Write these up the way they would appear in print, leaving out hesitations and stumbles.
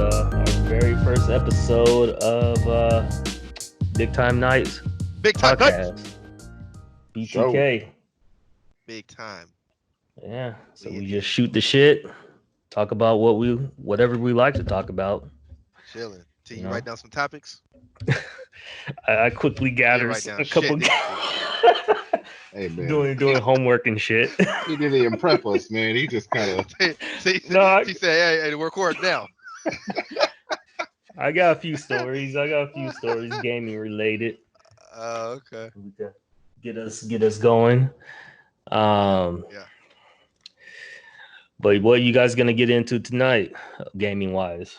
our very first episode of Big Time Nights Big time Podcast. BTK. Big time. Yeah. So we just shoot the shit, talk about whatever we like to talk about. Chilling. Till you write down some topics. I quickly gathered a couple. Hey man, doing homework and shit. He didn't even prep us, man. He just kind of. He said, "Hey, record now." I got a few stories. Gaming related. Okay. Get us going. Yeah. But what are you guys gonna get into tonight, gaming wise?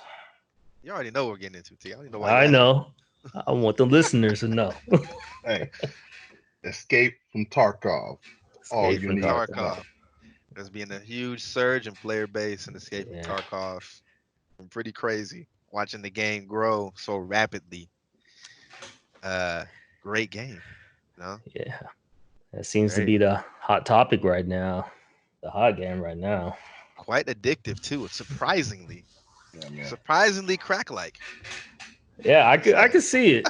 You already know what we're getting into, T. I don't even know why. I know. I want the listeners to know. Hey, Escape from Tarkov. Escape from Tarkov. There's been a huge surge in player base and Escape from Tarkov. Been pretty crazy watching the game grow so rapidly. Great game. No? Yeah. That seems to be the hot topic right now. The hot game right now. Quite addictive too, surprisingly. Yeah, surprisingly crack-like. Yeah, I could see it,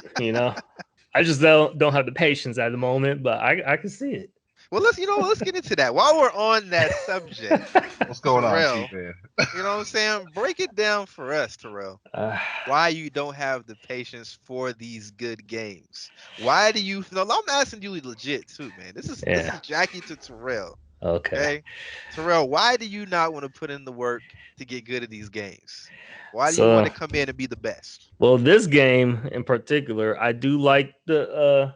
I just don't have the patience at the moment, but I can see it. Well, let's get into that. While we're on that subject, what's going Terrell, on, man? You know what I'm saying? Break it down for us, Terrell. Why you don't have the patience for these good games? Why do you? No, I'm asking you legit too, man. This is Jackie to Terrell. Okay, Terrell, why do you not want to put in the work to get good at these games? Why do you want to come in and be the best? Well, this game in particular, I do like the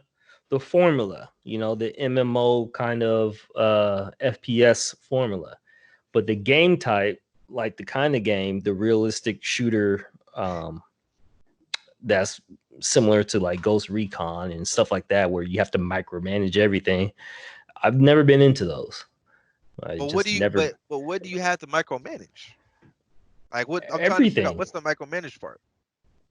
formula, the MMO kind of FPS formula. But the game type, like the kind of game, the realistic shooter that's similar to like Ghost Recon and stuff like that, where you have to micromanage everything. I've never been into those. But what do you have to micromanage? Like what? I'm everything. trying to figure out what's the micromanage part.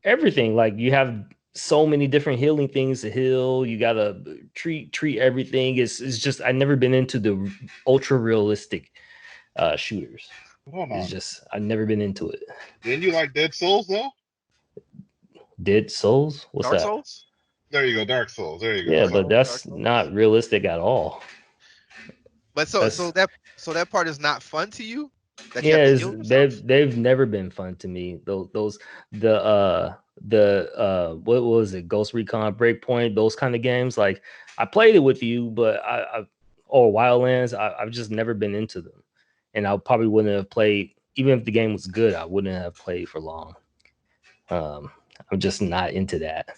Everything. Like you have so many different healing things to heal. You gotta treat everything. It's just I've never been into the ultra realistic shooters. It's just I've never been into it. Didn't you like Dead Souls though? Dead Souls? What's Dark that? Souls? There you go, Dark Souls. There you go. Yeah, but that's not realistic at all. But so that part is not fun to you? They've never been fun to me. What was it? Ghost Recon Breakpoint, those kind of games. Like I played it with you, but or Wildlands, I've just never been into them. And I probably wouldn't have played, even if the game was good, I wouldn't have played for long. I'm just not into that.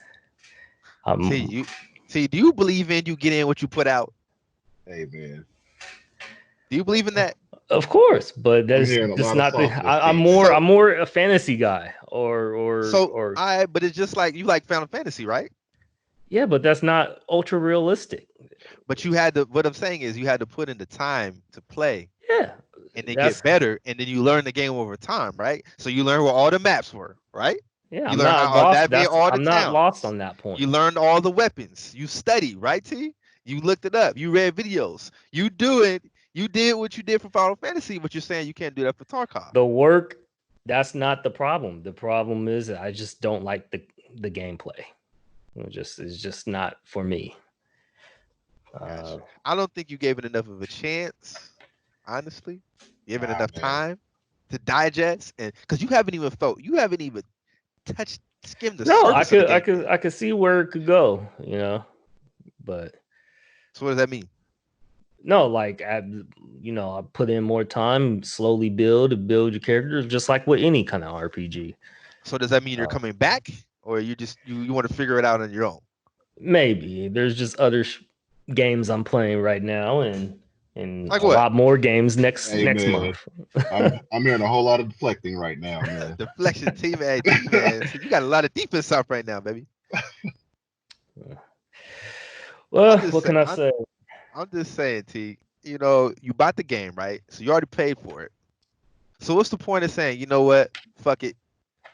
Do you believe in you get in what you put out? Hey man. Do you believe in that? Of course, but that's just not the. I'm more a fantasy guy, but it's just like you like Final Fantasy, right? Yeah, but that's not ultra realistic. But you had to. What I'm saying is, you had to put in the time to play. Yeah, and then get better, and then you learn the game over time, right? So you learn where all the maps were, right? Yeah, I'm not lost on that point. You learned all the weapons. You studied, right, T? You looked it up. You read videos. You did what you did for Final Fantasy, but you're saying you can't do that for Tarkov. The work, that's not the problem. The problem is I just don't like the gameplay. It's just not for me. I don't think you gave it enough of a chance, honestly. You gave it enough time to digest, and because you haven't even skimmed the surface. No, I could see where it could go, but. So what does that mean? No, like I put in more time, slowly build your character, just like with any kind of RPG. So does that mean you're coming back, or you want to figure it out on your own? Maybe there's just other games I'm playing right now, and like a lot more games next month. I'm hearing a whole lot of deflecting right now, man. Deflection, team, man. So you got a lot of defense up right now, baby. Well, what can I say? I'm just saying, T, you bought the game, right? So you already paid for it. So what's the point of saying, you know what? Fuck it.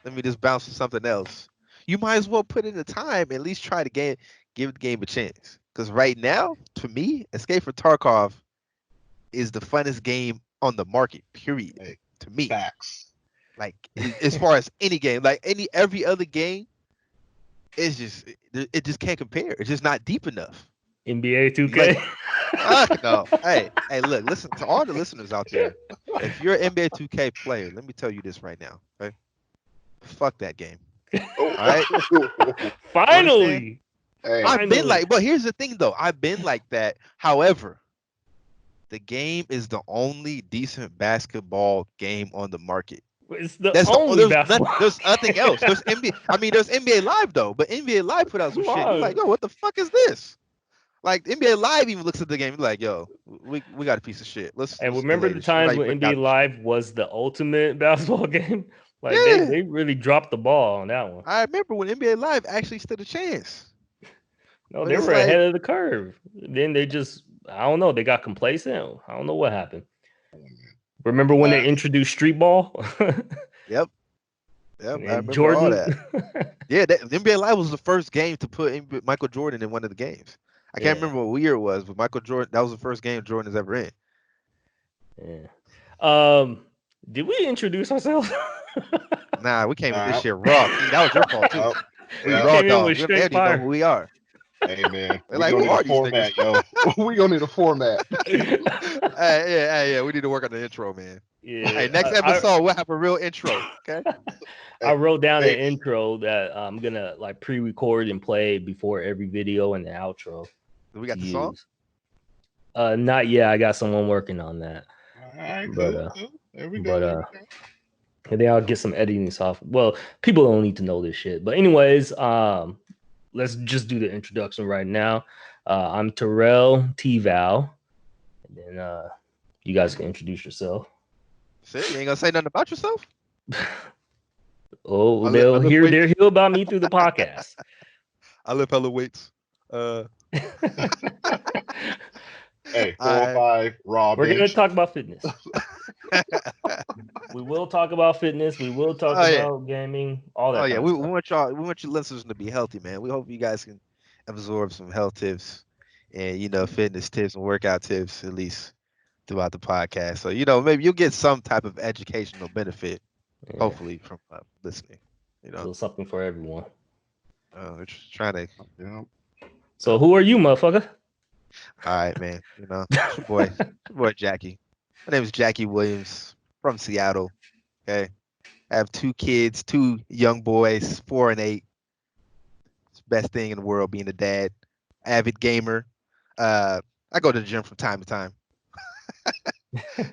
Let me just bounce to something else. You might as well put in the time and at least try to give the game a chance. Because right now, to me, Escape from Tarkov is the funnest game on the market, period. To me. Facts. Like as far as any game, like every other game, it just can't compare. It's just not deep enough. NBA 2K. Like, no. Hey, look, listen to all the listeners out there. If you're an NBA 2K player, let me tell you this right now. Okay, fuck that game. All right. Finally. Hey, I've been like, but here's the thing though. I've been like that. However, the game is the only decent basketball game on the market. It's the only basketball. There's nothing else. There's NBA. I mean, there's NBA Live though, but NBA Live put out some shit. You're like, yo, what the fuck is this? Like NBA Live even looks at the game like, yo, we got a piece of shit. Let's remember the times when NBA Live was the ultimate basketball game. Like they really dropped the ball on that one. I remember when NBA Live actually stood a chance. No, they were ahead of the curve. Then they just, I don't know, they got complacent. I don't know what happened. Remember when they introduced street ball? Yep. I remember Jordan. all that. Yeah, NBA Live was the first game to put Michael Jordan in one of the games. I can't remember what year it was, but Michael Jordan, that was the first game Jordan has ever in. Yeah. Did we introduce ourselves? Nah, we came with this shit raw. See, that was your fault too. We raw dogs. We don't know who we are. Hey man, we like, gonna need a format, yo. We gonna need a format. Yeah. We need to work on the intro, man. Yeah. Hey, next episode we'll have a real intro. Okay. I wrote down an intro that I'm gonna like pre-record and play before every video and the outro. Do we got the song? Not yet. I got someone working on that. All right, But there we go. And then I'll get some editing software. Well, people don't need to know this shit. But anyways, let's just do the introduction right now. I'm Terrell T-Val. And then you guys can introduce yourself. See, you ain't gonna say nothing about yourself? Oh, they'll hear about me through the podcast. I live hella weights. Hey, 405 raw. We're gonna talk about fitness. We will talk about fitness. We will talk about gaming. All that. Oh yeah, we want you listeners to be healthy, man. We hope you guys can absorb some health tips and fitness tips and workout tips at least throughout the podcast. So maybe you'll get some type of educational benefit, hopefully, from listening. So something for everyone. We're just trying to. So who are you, motherfucker? All right, man. It's your boy Jackie. My name is Jackie Williams from Seattle. Okay, I have 2 kids, 2 young boys, 4 and 8. It's the best thing in the world being a dad. Avid gamer. I go to the gym from time to time,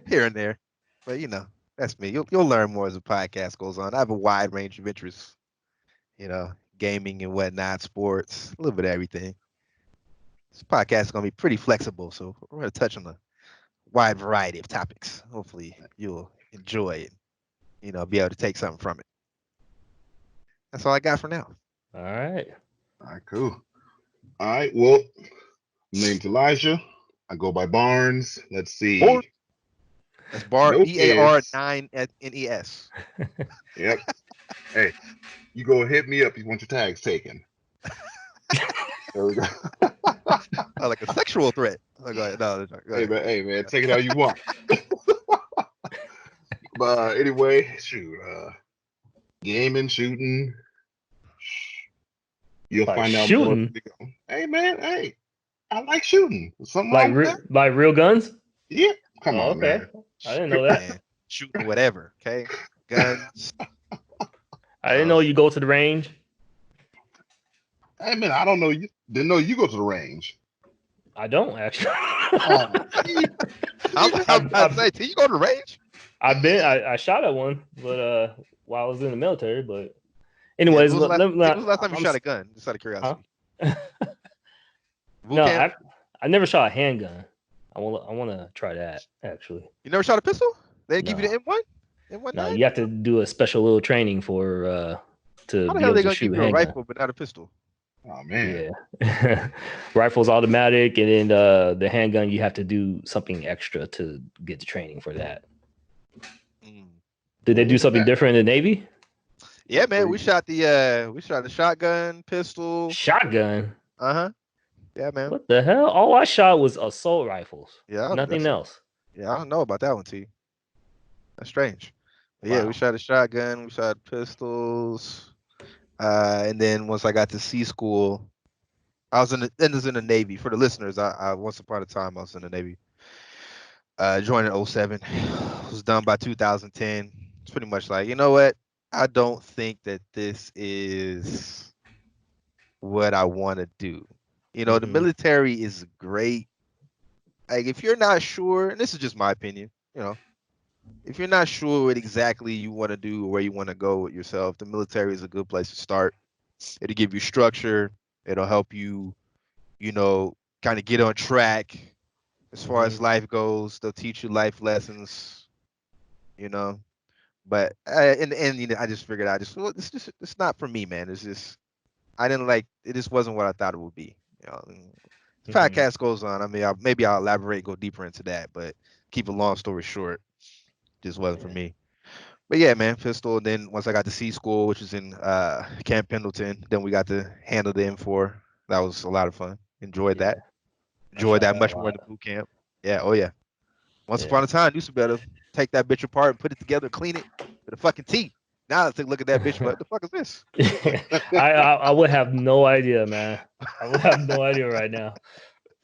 here and there. But that's me. You'll learn more as the podcast goes on. I have a wide range of interests. Gaming and whatnot, sports, a little bit of everything. This podcast is going to be pretty flexible, so we're going to touch on a wide variety of topics. Hopefully, you'll enjoy it, be able to take something from it. That's all I got for now. All right. All right, cool. All right, well, my name's Elijah. I go by Barnes. Let's see. That's Barnes, BAR9NES. Yep. Hey, you go hit me up if you want your tags taken. There we go. Like a sexual threat. Oh, go ahead. No, go ahead. Hey man, take it how you want. But anyway, shoot, gaming, shooting. You'll find out more. Hey man, hey, I like shooting. Something like real guns. Yeah, come on, okay. Man. I didn't know that. Man, shooting whatever. Okay, guns. I didn't know you go to the range. Hey man, I don't know. You didn't know you go to the range. I don't actually. I'm about to say, do you go to the range? I shot at one, but while I was in the military. But anyways, when was the last time you shot a gun? Just out of curiosity. Huh? No, I never shot a handgun. I want to try that actually. You never shot a pistol? They didn't give you the M1? No, you have to do a special little training for to How the be hell able they to gonna shoot give a you a handgun. rifle but not a pistol? Oh man. Yeah. Rifle's automatic, and then the handgun you have to do something extra to get the training for that. Did they do something different in the Navy? Yeah, man. We shot the shotgun, pistol. Shotgun? Uh-huh. Yeah, man. What the hell? All I shot was assault rifles. Yeah. Nothing else. Yeah, I don't know about that one, T. That's strange. Yeah, Wow. we shot a shotgun, we shot pistols. And then once I got to C school, I was in the Navy. For the listeners, I once upon a time I was in the Navy. Joined in '07. Was done by 2010. It's pretty much like, you know what? I don't think that this is what I want to do. The Mhm. military is great. Like if you're not sure, and this is just my opinion, if you're not sure what exactly you want to do or where you want to go with yourself, the military is a good place to start. It'll give you structure. It'll help you, you know, kind of get on track as far as Mhm. life goes. They'll teach you life lessons, you know. But in the end, I just figured out well, it's not for me, man. It's just I didn't like it. Just wasn't what I thought it would be. And the Mhm. podcast goes on. I mean, maybe I'll elaborate, go deeper into that. But keep a long story short, just wasn't for Yeah. me. But yeah, man, pistol. And then once I got to C school, which is in Camp Pendleton, then we got to handle the M4. That was a lot of fun. Enjoyed that. Yeah. I Enjoyed shot that that a much more in lot. the boot camp. Yeah. Oh yeah. Once Yeah. upon a time, used to better take that bitch apart and put it together, clean it with a fucking T. Now I take a look at that bitch. What the fuck is this? I would have no idea, man. I would have no idea right now.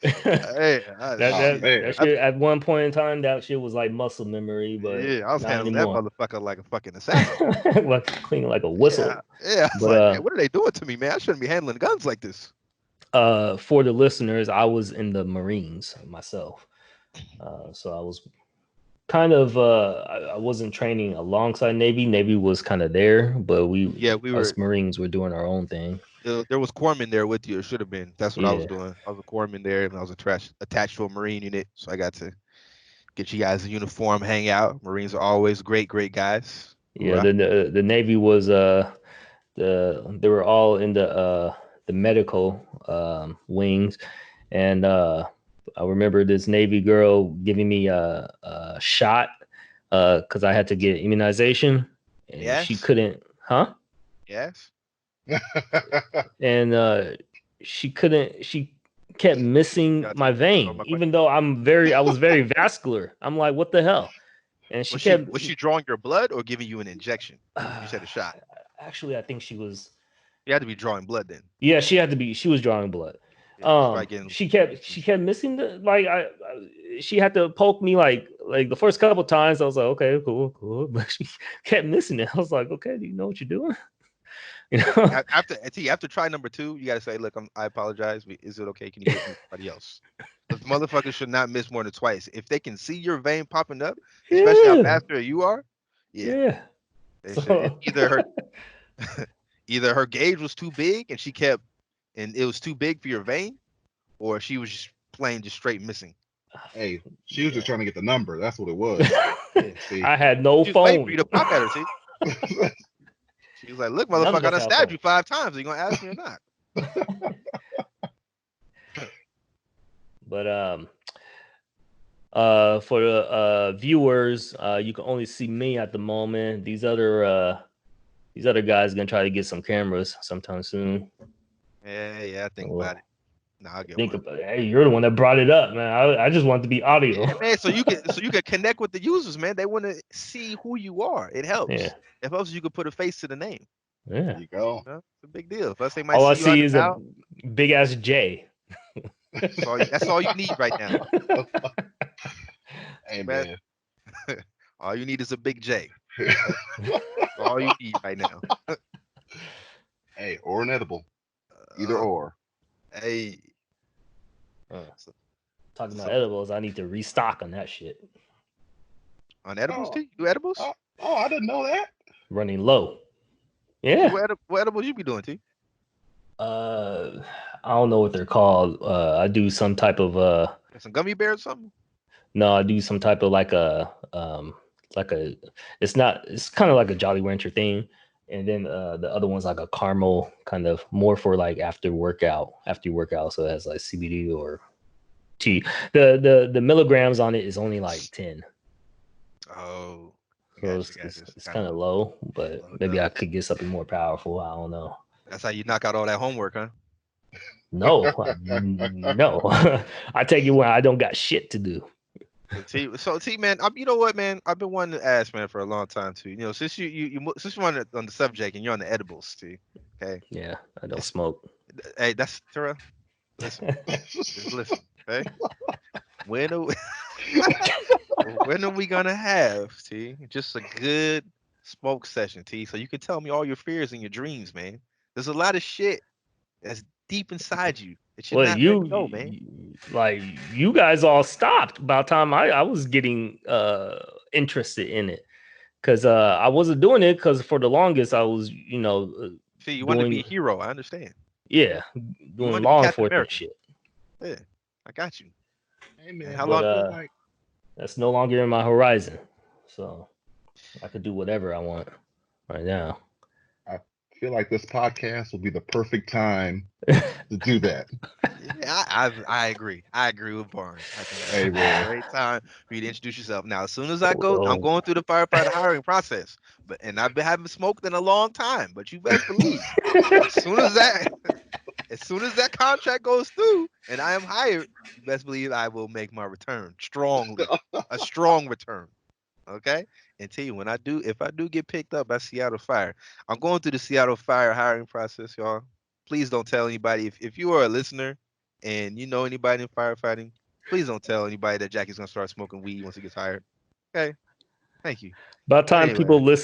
Hey, That Oh that shit. man. that shit at one point in time, that shit was like muscle memory, but Yeah, I was not handling that anymore. motherfucker like a fucking assassin. Like cleaning like a Yeah, whistle. yeah. I was But like, man, what are they doing to me, man? I shouldn't be handling guns like this. for the listeners, I was in the Marines myself. So I was kind of I wasn't training alongside Navy. Navy was kind of there, but Yeah, we were. us Marines were doing our own thing. There was corpsman there with you. It should have been. That's what I was Yeah. doing. I was a corpsman there, and I was attached to a Marine unit, so I got to get you guys a uniform, hang out. Marines are always great, great guys. Yeah, Hoorah. the Navy was they were all in the medical wings, and I remember this Navy girl giving me a shot because I had to get immunization, and she Yes, couldn't, huh? yes. And she couldn't. She kept missing Gotta my take the answer on vein, my even question. though I was very vascular. I'm like, what the hell? And she kept. Was she drawing your blood or giving you an injection? You said a shot. Actually, I think she was. You had to be drawing blood then. Yeah, she had to be. She was drawing blood. Yeah, she's probably getting She some. kept missing the like. She had to poke me like the first couple times. I was like, okay, cool, but she kept missing it. I was like, okay, do you know what you're doing? You know? After try number 2, you gotta say, look, I apologize. Is it okay? Can you get me somebody else? Because motherfuckers should not miss more than twice. If they can see your vein popping up, especially how Yeah, vascular you are, yeah, yeah. they should. So Either her gauge was too big and it was too big for your vein, or she was just plain just straight missing. Hey, she was yeah. just trying to get the number. That's what it was. Yeah. See. I had no She was waiting for you phone. to pop at her. See, she was like, "Look, None of motherfucker, I us done have stabbed you phones. 5 times. Are you gonna ask me or not?" But for the viewers, you can only see me at the moment. These other guys gonna try to get some cameras sometime soon. Yeah. Think Well, about it. No, I'll get think one. about it. Hey, you're the one that brought it up, man. I just want it to be audio. Yeah, man. So you can connect with the users, man. They want to see who you are. It Yeah, helps. It helps you can put a face to the name. There yeah. you go. It's a big deal. Plus, they might All I see you out see and is a about. big ass J. That's all you need right now, Hey man. man. All you need is a big J. That's all you need right now. Hey, or an edible. Either Uh, or. hey, so, Talking about so edibles, I need to restock on that shit. on edibles Oh, too? You do edibles? I didn't know that. Running low. Yeah, Yeah. what edibles you be doing, T? I don't know what they're called. I do some type of Some gummy bears or something? no, I do some type of like a it's kind of like a Jolly Rancher thing. And then the other one's like a caramel kind of more for like after you work out. So it has like CBD or tea. The milligrams on it is only like 10. Oh, So gotcha. It's it's kind kind of of low, but low maybe I dose. could get something more powerful. I don't know. That's how you knock out all that homework, huh? No, no. I take it when I don't got shit to do. So T man, you know what, man? I've been wanting to ask, man, for a long time too. Since since you're on the subject and you're on the edibles, T. Okay. Yeah, I don't It's, smoke. hey, that's Terrell. Listen, just listen. Okay. When are we, when are we gonna have T? Just a good smoke session, T, so you can tell me all your fears and your dreams, man. There's a lot of shit that's deep inside you that you're Well, not letting go, man. like you guys all stopped by the time I was getting interested in it, because I wasn't doing it because for the longest I was See, you want to be doing a hero. I understand. yeah You doing want to be law Captain enforcement America. shit. Yeah, I got you. Hey And man, how I long? feel like That's no longer in my horizon, so I could do whatever I want right now. I feel like this podcast will be the perfect time to do that. Yeah, I agree. I agree with Barnes. I think that's Hey a man, great time for you to introduce yourself. Now, as soon as I go, I'm Oh, going through the firefighter hiring process. And I've been having smoked in a long time. But you best believe, as soon as that as soon as that contract goes through and I am hired, you best believe I will make my return strongly, a strong return. Okay. And tell you if I do get picked up by Seattle Fire, I'm going through the Seattle Fire hiring process, y'all. Please don't tell anybody. If you are a listener and you know anybody in firefighting, please don't tell anybody that Jackie's gonna start smoking weed once he gets hired. Okay. Thank you. by the But time anyway, people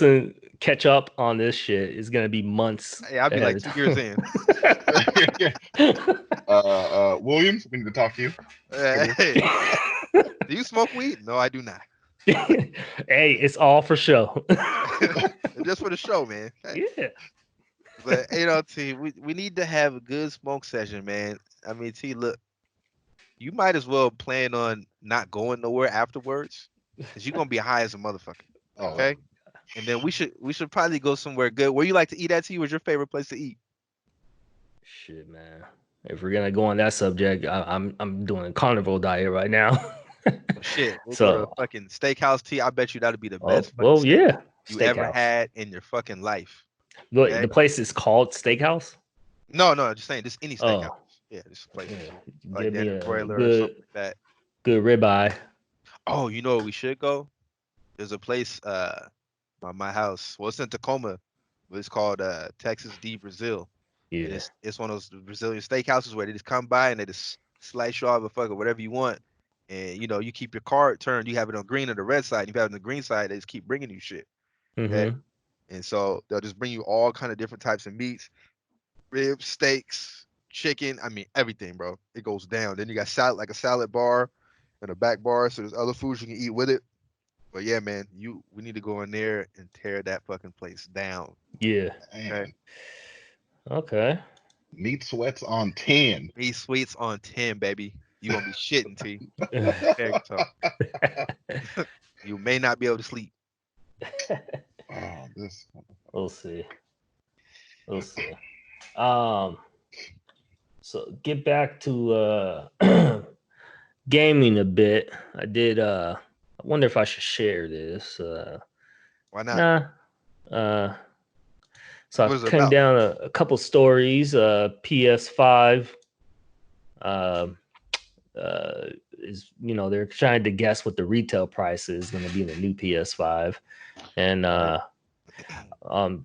catch up on this shit, it's gonna be months yeah, I'll be ahead like of 2 years in. Williams, we need to talk to you. Hey, do you smoke weed? No, I do not. Hey, it's all for show. Just for the show, man. Okay? Yeah. But T, we need to have a good smoke session, man. I mean, T, look, you might as well plan on not going nowhere afterwards, because you're gonna be high as a motherfucker. Oh, Okay? And then we should probably go somewhere good. Where you like to eat at, T? What's your favorite place to eat? Shit, man. If we're gonna go on that subject, I'm doing a carnivore diet right now. Well, shit, we'll go to a So, fucking steakhouse, T. I bet you that'll be the best fucking well, steak yeah, you ever steakhouse. had in your fucking life. Look, Okay? the place is called Steakhouse. No, just saying, just any steakhouse. Oh, Yeah, just a place, yeah. like Give me Danny a Broiler or something like that. good ribeye. Oh, you know where we should go? There's a place by my house. Well, it's in Tacoma, but it's called Texas D Brazil. And Yeah. it's one of those Brazilian steakhouses where they just come by and they just slice you off a fucking whatever you want. And you keep your card turned, you have it on green or the red side. If you have it on the green side, they just keep bringing you shit. Okay. Mm-hmm. And so they'll just bring you all kind of different types of meats, ribs, steaks, chicken. I mean, everything, bro. It goes down. Then you got salad, like a salad bar and a back bar. So there's other foods you can eat with it. But yeah, man, we need to go in there and tear that fucking place down. Yeah. Okay. man. Okay. Meat sweats on 10. Meat sweets on 10, baby. You gonna be shitting, T. Prepare yourself. You may not be able to sleep. Oh, this. We'll see. We'll see. Um. So get back to gaming a bit. I did. I wonder if I should share this. Why not? Nah. Uh. So I What is it came about? down a couple stories. PS5. Um. Is they're trying to guess what the retail price is going to be in the new PS5, and Right.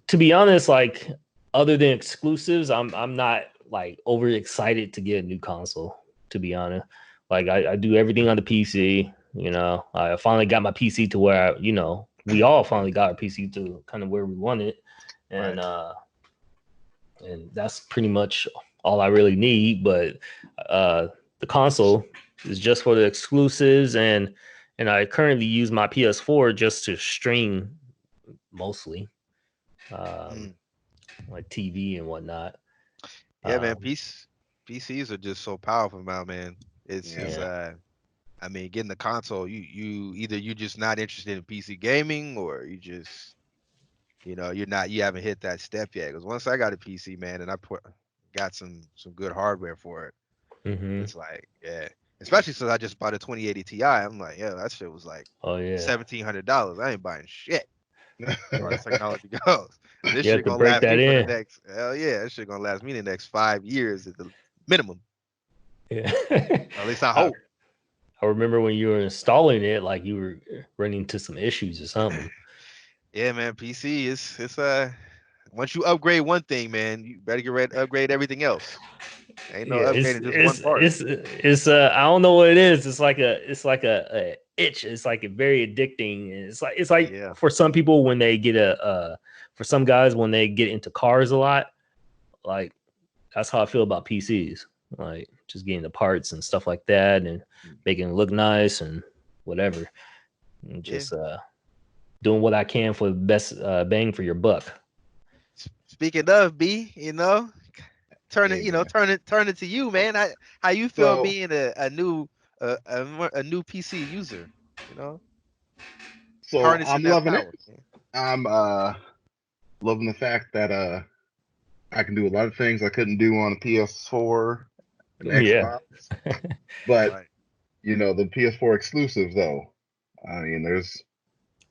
to be honest, like other than exclusives, I'm not like over excited to get a new console. To be honest, like I do everything on the PC. I finally got my PC to where we all finally got our PC to kind of where we want it, and Right. and that's pretty much all I really need. But the console is just for the exclusives, and I currently use my PS4 just to stream mostly, um, Mm. like TV and whatnot. Yeah, man. Um, PCs are just so powerful now, man. It's Yeah. yeah, I mean, getting the console, you either you're just not interested in PC gaming or you haven't hit that step yet. Because once I got a PC, man, and got some good hardware for it, hmm it's like, yeah. Especially since I just bought a 2080 Ti, I'm like, yeah, that shit was like oh yeah, $1,700. I ain't buying shit as far yeah. as technology goes. This You have shit to gonna break last me that for the in. next hell yeah, this shit gonna last me the next 5 years at the minimum. Yeah. Or at least I I, hope. I remember when you were installing it, like you were running into some issues or something. Yeah, man. PC is it's once you upgrade one thing, man, you better get ready to upgrade everything else. Ain't no Yeah, upgrading just one part. it's I don't know what it is. It's like a itch. It's like a very addicting. It's like Yeah. for some people when they get for some guys when they get into cars a lot, like that's how I feel about PCs. Like just getting the parts and stuff like that and making it look nice and whatever. And Yeah. just doing what I can for the best bang for your buck. Speaking of B, turn it, Hey, man. turn it to you, man. How you feel So, being a new a new PC user? You know, so harnessing I'm that loving it. power. Man. I'm loving the fact that I can do a lot of things I couldn't do on a PS4 and Yeah. Xbox. But Right. the PS4 exclusives though. I mean, there's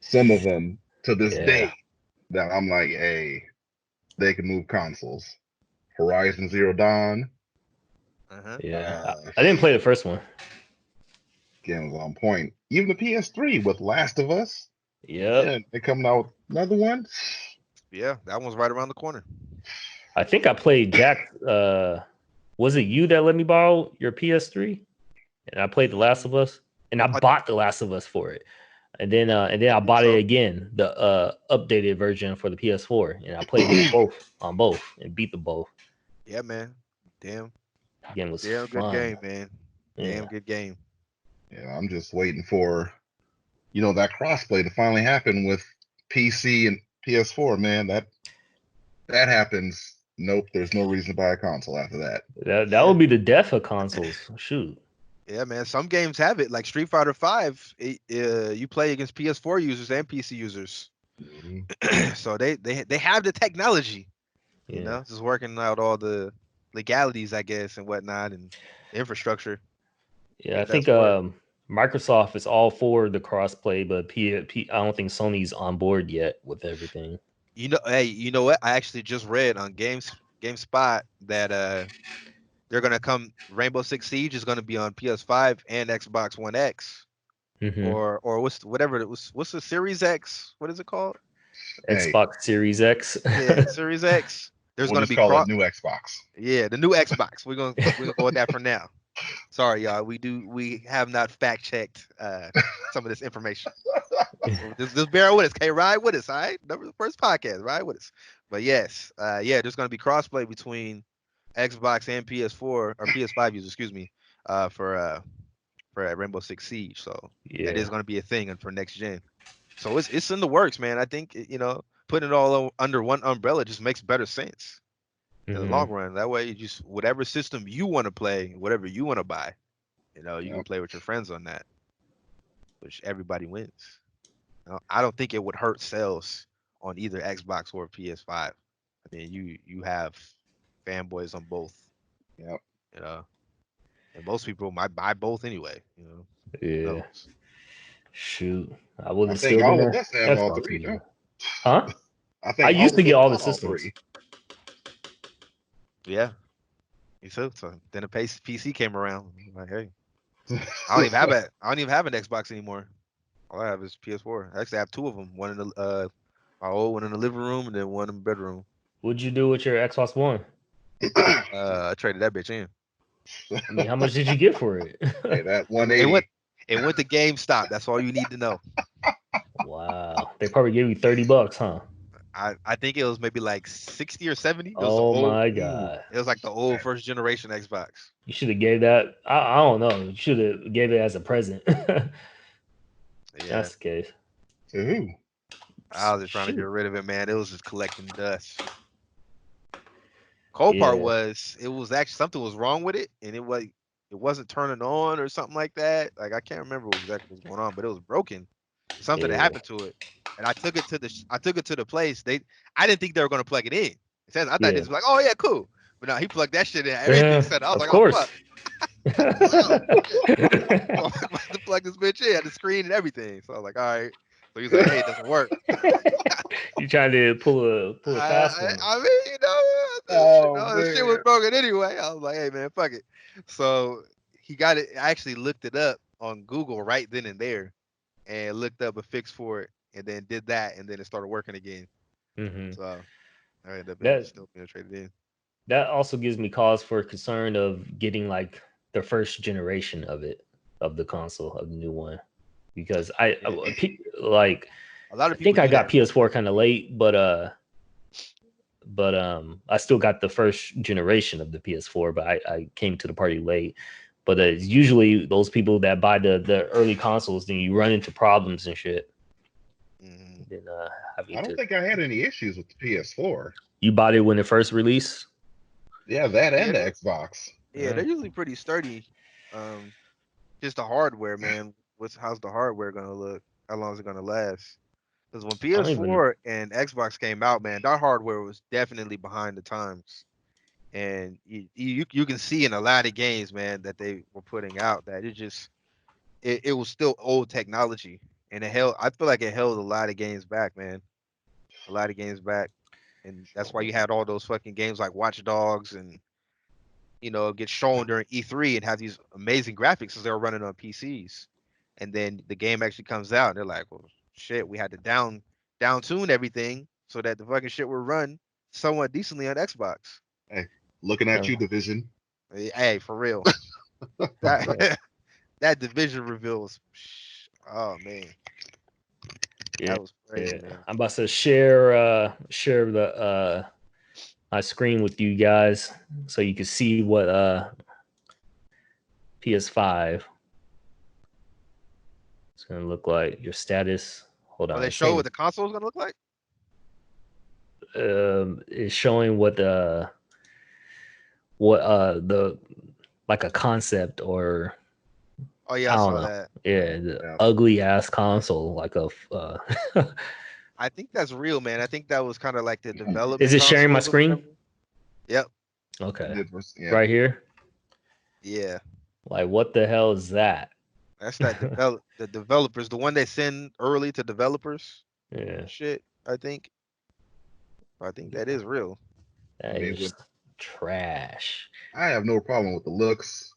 some of them to this Yeah. day that I'm like, hey, they can move consoles. Horizon Zero Dawn, Uh-huh. Yeah. uh, I didn't play the first one. again, was on point. Even the PS3 with Last of Us, Yep. yeah, they're coming out with another one. Yeah, that one's right around the corner. I think I played Jack. Was it you that let me borrow your PS3? And I played The Last of Us, and I I, bought The Last of Us for it. And then I think bought it so. again, the updated version for the PS4, and I played it both on both and beat the both. Yeah, man. Damn, Again, was damn good fun. game, man. Yeah. Damn good game. Yeah, I'm just waiting for that crossplay to finally happen with PC and PS4. Man, that happens. Nope, there's no reason to buy a console after that. That Yeah, would be the death of consoles. Shoot. yeah, man. Some games have it, like Street Fighter Five. You play against PS4 users and PC users, Mhm. so they have the technology. Yeah. Just working out all the legalities, I guess, and whatnot, and infrastructure. Yeah. I Make that think work. Microsoft is all for the crossplay, but I don't think Sony's on board yet with everything. Hey, you know what? I actually just read on GameSpot that they're gonna come. Rainbow Six Siege is gonna be on PS5 and Xbox One X, Hmm. or whatever it was. What's the Series X? What is it called? Hey, Xbox Series X. Yeah, Series X. There's we'll gonna just be call it cross. new Xbox. Yeah, the new Xbox. We're gonna go with that for now. Sorry, y'all. We have not fact checked some of this information. So just bear with us. Okay, ride with us. All right, number the first podcast. Ride with us. But yes, yeah, there's gonna be crossplay between Xbox and PS4 or PS5 users, excuse me, for Rainbow Six Siege. So that is Yeah. gonna be a thing for next gen. So it's in the works, man. I think putting it all under one umbrella just makes better sense in the long Hmm. run. That way, you just whatever system you want to play, whatever you want to buy, you can Yep. play with your friends on that, which everybody wins. I don't think it would hurt sales on either Xbox or PS5. I mean, you have fanboys on both, Yep. you know, and most people might buy both anyway. Who Yeah. knows? Shoot. I would I have think still been all of a us have all Xbox three, user. no? Huh? I I think all used to of get us all the bought all systems. three. Yeah, me too. So then the PC came around. I'm like, hey, I don't even have an Xbox anymore. All I have is PS4. I actually have two of them. One in the my old one in the living room, and then one in the bedroom. What'd you do with your Xbox One? I traded that bitch in. I mean, how much did you get for it? Hey, that It went 180. it went to GameStop. That's all you need to know. Wow. They probably gave you $30, huh? I think it was maybe like 60 or 70. It was the Oh old. my Ooh, God. It was like the old man. first generation Xbox. You should have gave that. I don't know. You should have gave it as a present. Yeah, That's the case. To who? I was just trying to get Shoot. rid of it, man. It was just collecting dust. Cold part Yeah. was it was actually something was wrong with it, and it wasn't turning on or something like that. Like I can't remember exactly what's going on, but it was broken. Something had Yeah. happened to it, and I took it to the place. I didn't think they were gonna plug it in. I thought Yeah. this was like, oh yeah, cool. But no, he plugged that shit in. Everything Yeah. set. I was Of like, oh course. fuck. I was like, oh shit. So I'm about to plug this bitch in, the screen and everything. So I was like, all right. So he's like, hey, it doesn't work. You trying to pull a I, fast I, one. I mean, Oh the shit was man. broken anyway. I was like, hey man, fuck it. So he got it. I actually looked it up on Google right then and there, and looked up a fix for it, and then did that, and then it started working again. Mm-hmm. So I ended up That still being traded in. that also gives me cause for concern of getting like the first generation of the console of the new one, because Yeah. like A lot I of people think I do got that. PS4 kind of late, but I still got the first generation of the PS4, but I came to the party late. But it's usually those people that buy the early consoles, then you run into problems and shit. Mhm. Then I don't think I had any issues with the PS4. you bought it when it first released. Yeah, that Yeah, and the Xbox. yeah, they're usually pretty sturdy. Um, just the hardware, man. How's the hardware gonna look? How long is it gonna last? Because when I don't even. PS4 and Xbox came out, man, that hardware was definitely behind the times. And you can see in a lot of games, man, that they were putting out that it was still old technology, and I feel like it held a lot of games back, man, a lot of games back, and that's why you had all those fucking games like Watch Dogs and get shown during E3 and have these amazing graphics because they were running on PCs, and then the game actually comes out and they're like, well, shit, we had to down tune everything so that the fucking shit would run somewhat decently on Xbox. Hey, looking at Um, you, Division. Hey, for real. That that division reveal was, oh man, yeah, that was crazy, man. I'm about to share the my screen with you guys so you can see what PS5 is gonna look like. Your status. Hold Oh, on, they it's show saying what the console is gonna look like. is showing what the like a concept, or Oh yeah, I I don't saw know. that. Yeah, the Yeah. ugly ass console, like a. I think that's real, man. I think that was kind of like the Is development it sharing my consoles or screen? whatever. Yep. It Okay, did. Yeah. right here. Yeah. Like, what the hell is that? That's that the developers, the one they send early to developers Yeah, shit, I think. I think that is real. I that mean, is trash. I have no problem with the looks.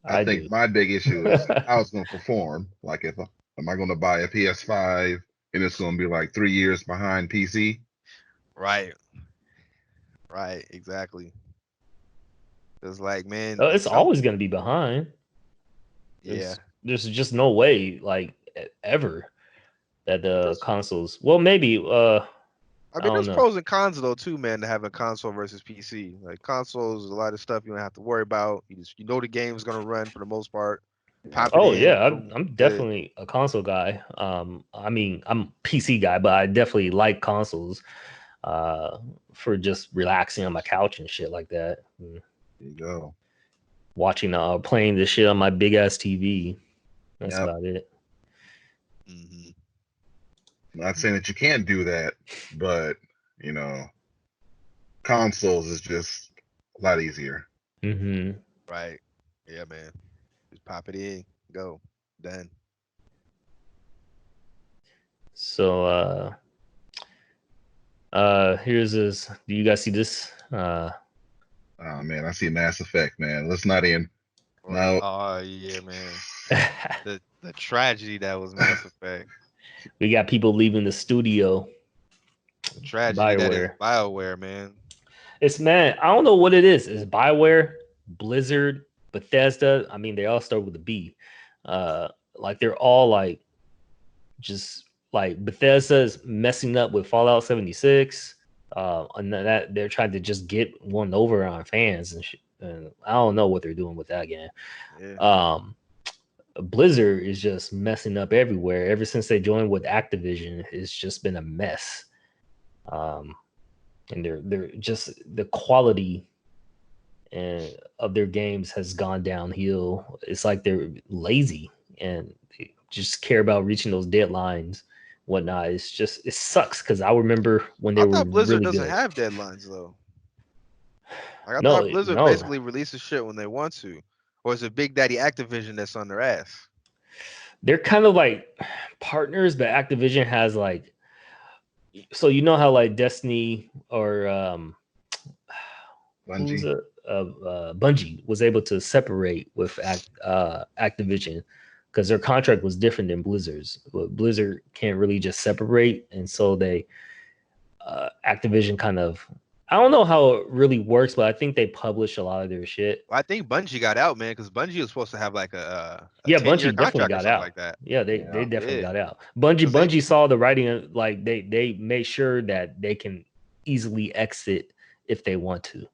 I I do. think my big issue is how it's going to perform. Like, if am I going to buy a PS5 and it's going to be like 3 years behind PC? Right. Right. Exactly. It's like, man, It's always gonna be behind. yeah. There's just no way, like ever, that the There's, consoles. Well, maybe. I I mean, don't there's know. pros and cons though too, man, to having console versus PC. Like consoles, a lot of stuff you don't have to worry about. You know the game's gonna run for the most part. Pop it Oh in, yeah, boom, I'm good. definitely a console guy. I mean, I'm PC guy, but I definitely like consoles. Uh, for just relaxing on my couch and shit like that. There you go. Watching, playing this shit on my big ass TV. That's Yep. about it. Hmm. Not saying that you can't do that, but you know, consoles is just a lot easier. Hmm. Right. Yeah, man. Just pop it in, go, done. So, here's this. Do you guys see this? Oh man, I see Mass Effect, man. Let's not in. Or, No, oh yeah, man. The tragedy that was Mass Effect. We got people leaving the studio. The tragedy that is BioWare. BioWare, man. It's, man, I don't know what it is. It's BioWare, Blizzard, Bethesda. I mean, they all start with a B. Like they're all like just like Bethesda is messing up with Fallout 76. And that they're trying to just get one over on fans and shit. And I don't know what they're doing with that game. Yeah. Blizzard is just messing up everywhere. Ever since they joined with Activision, it's just been a mess. Um, and they're just the quality and of their games has gone downhill. It's like they're lazy and they just care about reaching those deadlines, whatnot. It's just it sucks because I remember when they I were thought Blizzard really doesn't good. have deadlines though. Like I No, thought Blizzard no, basically releases shit when they want to. Or is it Big Daddy Activision that's on their ass? they're kind of like partners, but Activision has like, so you know how like Destiny or who's Bungie. it? Bungie was able to separate with Activision because their contract was different than Blizzard's. But Blizzard can't really just separate, and so they Activision kind of, I don't know how it really works, but I think they publish a lot of their shit. Well, I think Bungie got out, man, because Bungie was supposed to have like a Yeah, 10-year Bungie definitely contract or got something out. like that. Yeah, they definitely Yeah. got out. 'Cause they- Bungie saw the writing, like they made sure that they can easily exit if they want to.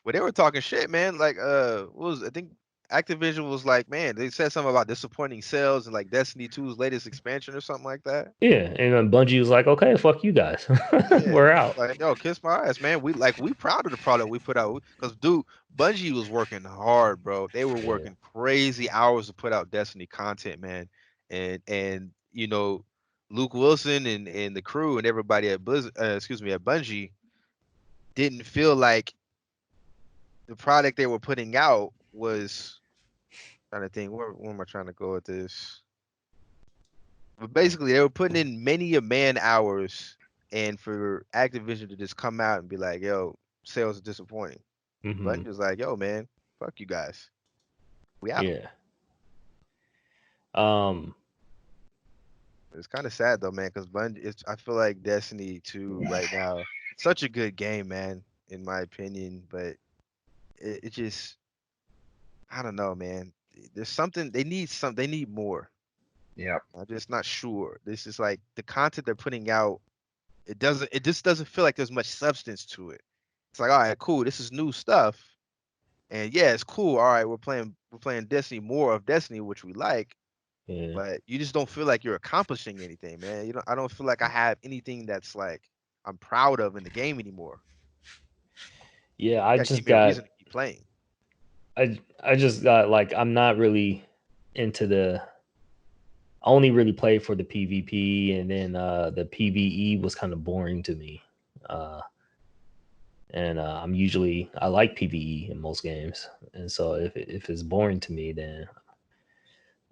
Well, they were talking shit, man. Like, I think Activision was like, man, they said something about disappointing sales and like Destiny 2's latest expansion or something like that. Yeah, and then Bungie was like, okay, fuck you guys, Yeah, we're out. like, yo, kiss my ass, man. We proud of the product we put out because, dude, Bungie was working hard, bro. They were Yeah. working crazy hours to put out Destiny content, man. And Luke Wilson and the crew and everybody at at Bungie didn't feel like the product they were putting out was trying to think where am I trying to go with this? But basically, they were putting in many a man hours, and for Activision to just come out and be like, "Yo, sales are disappointing," Bungie was like, "Yo, man, fuck you guys, we out." Yeah. It's kind of sad though, man, because Bungie. I feel like Destiny 2 right now, such a good game, man, in my opinion, but it just, I don't know, man. There's something they need. They need more. Yeah. I'm just not sure. This is like the content they're putting out. It just doesn't feel like there's much substance to it. It's like, all right, cool, this is new stuff. And yeah, it's cool. All right, we're playing Destiny, more of Destiny, which we like, Yeah. but you just don't feel like you're accomplishing anything, man. I don't feel like I have anything that's like I'm proud of in the game anymore. Yeah, You gotta give me a reason to keep playing. I just got like, I'm not really into I only really played for the PvP, and then the PvE was kind of boring to me. And I like PvE in most games, and so if it's boring to me, then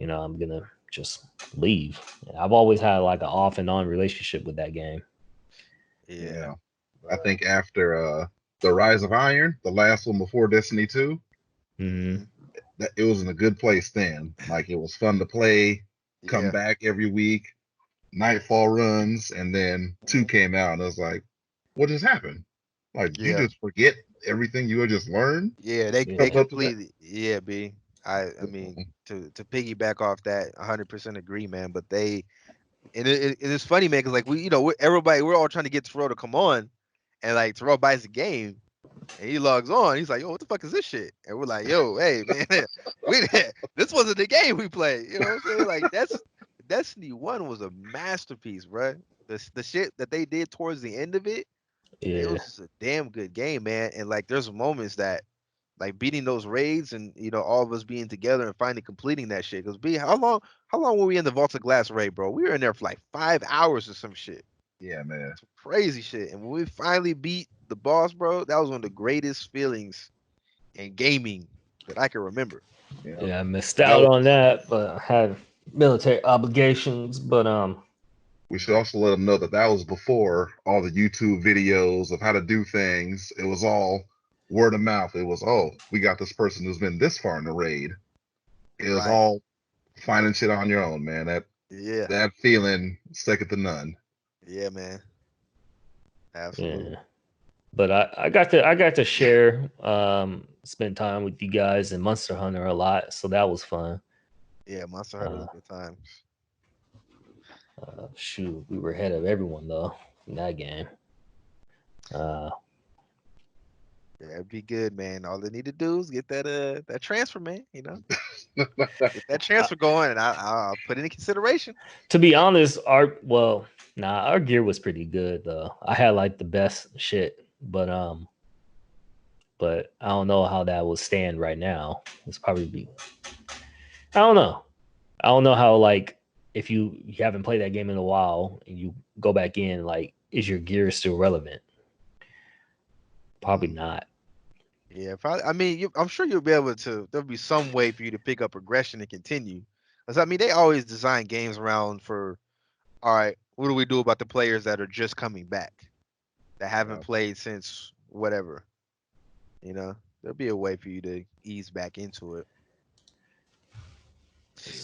I'm gonna just leave. I've always had like an off and on relationship with that game. Yeah. I think after the Rise of Iron, the last one before Destiny 2, that it was in a good place then. Like, it was fun to play, come back every week, Nightfall runs, and then 2 came out, and I was like, what just happened? Like, you just forget everything you had just learned? Yeah, they completely, B. I mean, to piggyback off that, 100% agree, man. But it's funny, man, because like we're all trying to get Terrell to come on, and like Terrell buys the game, and he logs on. He's like, "Yo, what the fuck is this shit?" And we're like, "Yo, hey, man, this wasn't the game we played." You know what I'm saying? Like, Destiny 1 was a masterpiece, bro. The shit that they did towards the end of it. It was just a damn good game, man. And like, there's moments that, like, beating those raids and all of us being together and finally completing that shit. Because how long were we in the Vault of Glass raid, bro? We were in there for like 5 hours or some shit. Yeah, man. Some crazy shit. And when we finally beat the boss, bro, that was one of the greatest feelings in gaming that I can remember. Yeah, I missed out on that, but I had military obligations. But we should also let them know that was before all the YouTube videos of how to do things. It was all word of mouth. It was, oh, we got this person who's been this far in the raid. It was all finding shit on your own, man. That feeling, second to none. Yeah, man. Absolutely. Yeah. But I got to share, spend time with you guys and Monster Hunter a lot, so that was fun. Yeah, Monster Hunter was good times. Shoot, we were ahead of everyone though in that game. Yeah, it'd be good, man. All they need to do is get that transfer, man. Get that transfer going, and I'll put it in consideration. To be honest, our gear was pretty good though. I had like the best shit, but I don't know how that will stand right now. It's probably I don't know how, like, if you haven't played that game in a while and you go back in, like, is your gear still relevant? Probably not. Yeah, probably. I mean, I'm sure you'll be able to. There'll be some way for you to pick up progression and continue. Because I mean, they always design games around for, all right, what do we do about the players that are just coming back, that haven't played since whatever, There'll be a way for you to ease back into it.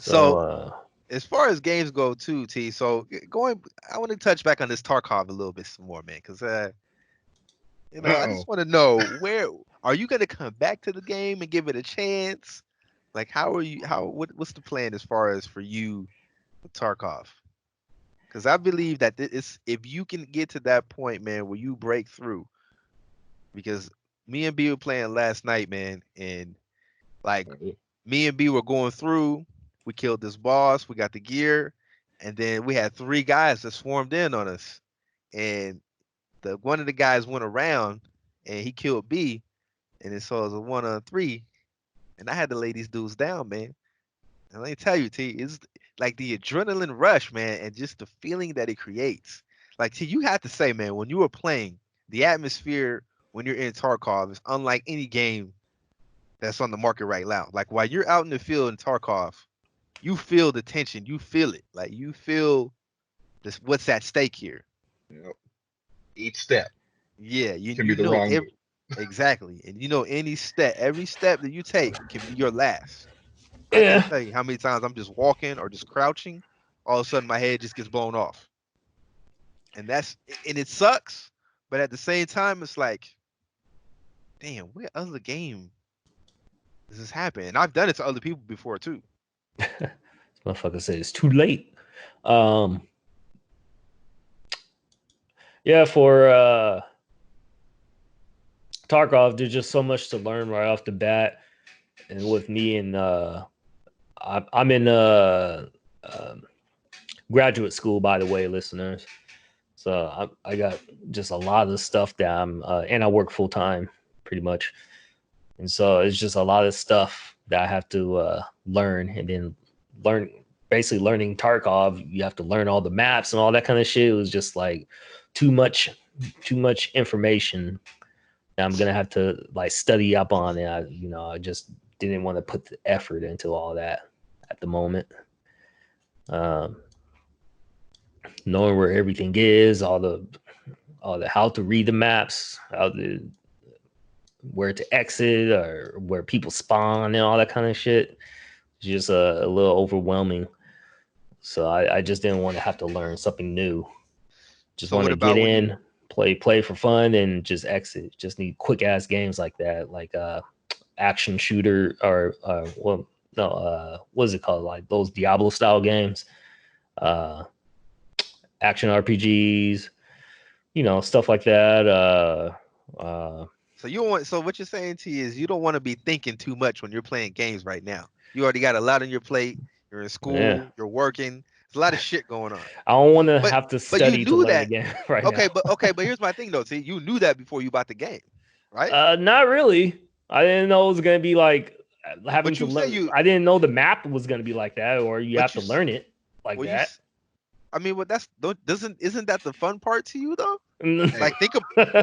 So, So as far as games go too, T. So I want to touch back on this Tarkov a little bit some more, man, because I Uh-oh. just want to know, where are you going to come back to the game and give it a chance? Like, how are you? What's the plan as far as for you with Tarkov? Because I believe that it's, if you can get to that point, man, where you break through. Because me and B were playing last night, man, and like me and B were going through. We killed this boss. We got the gear, and then we had three guys that swarmed in on us. And the one of the guys went around, and he killed B, and then so it was a 1-on-3, and I had to lay these dudes down, man. And let me tell you, T, it's like the adrenaline rush, man, and just the feeling that it creates. Like, T, you have to say, man, when you were playing, the atmosphere when you're in Tarkov is unlike any game that's on the market right now. Like, while you're out in the field in Tarkov, you feel the tension, you feel it, like you feel this, what's at stake here. Yep. Each step Yeah, can be the wrong move. exactly, and every step that you take can be your last. I yeah, can't tell you how many times I'm just walking or just crouching, all of a sudden my head just gets blown off, and it sucks, but at the same time it's like, damn, what other game does this happen? And I've done it to other people before too. this motherfucker said it's too late. Um, yeah, for Tarkov, there's just so much to learn right off the bat, and with me and I'm in graduate school, by the way, listeners. So I got just a lot of stuff that and I work full time pretty much. And so it's just a lot of stuff that I have to learn, and then basically learning Tarkov. You have to learn all the maps and all that kind of shit. It was just like too much information that I'm going to have to like study up on. And I just didn't want to put the effort into all that at the moment. Um, Knowing where everything is, all the how to read the maps, where to exit or where people spawn and all that kind of shit. It's just a little overwhelming. So I just didn't want to have to learn something new. Just So want what to get about when you? in, play for fun, and just exit. Just need quick ass games like that, like action shooter or well, no, what is it called? Like those Diablo style games, uh, action RPGs, stuff like that. So you don't want. So what you're saying to you is you don't want to be thinking too much when you're playing games right now. You already got a lot on your plate. You're in Yeah, school. You're working. There's a lot of shit going on. I don't want to But have to but you study to knew learn a that. game right now. Okay, but here's my thing though. See, you knew that before you bought the game, right? Not really. I didn't know it was gonna be like having But to you say learn. you. I didn't know the map was gonna be like that, or you have But you. to learn it like Well, that. I mean, well, that's don't doesn't isn't that the fun part to you though? Hey, Like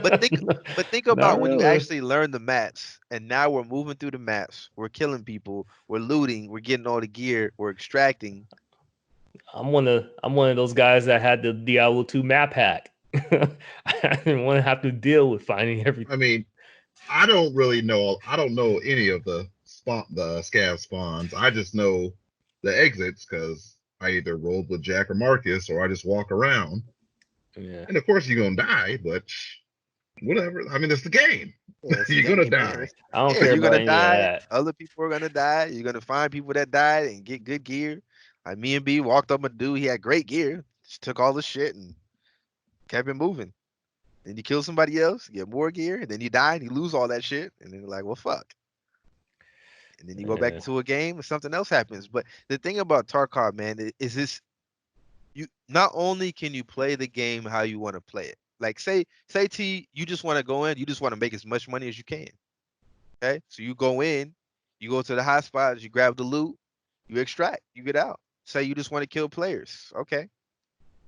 but think but think Not about when you really. actually learn the maps, and now we're moving through the maps, we're killing people, we're looting, we're getting all the gear, we're extracting. I'm one of those guys that had the Diablo 2 map hack. I didn't want to have to deal with finding I everything. mean, I don't really know. I don't know any of the scav spawns. I just know the exits because I either rolled with Jack or Marcus, or I just walk around. Yeah. And of course, you're gonna die, but whatever. I mean, it's the game. Yeah, it's a You're gonna game, man. die. I don't Yeah, care you're about gonna any of die. that. Other people are gonna die. You're gonna find people that died and get good gear. Like me and B walked up a dude, he had great gear, just took all the shit and kept it moving. Then you kill somebody else, get more gear, and then you die and you lose all that shit. And then you're like, well, fuck. And then you go back Yeah. into a game and something else happens. But the thing about Tarkov, man, is this, you not only can you play the game how you want to play it. Like say T, you just want to go in, you just want to make as much money as you can. Okay. So you go in, you go to the hot spots, you grab the loot, you extract, you get out. Say you just want to kill players. Okay.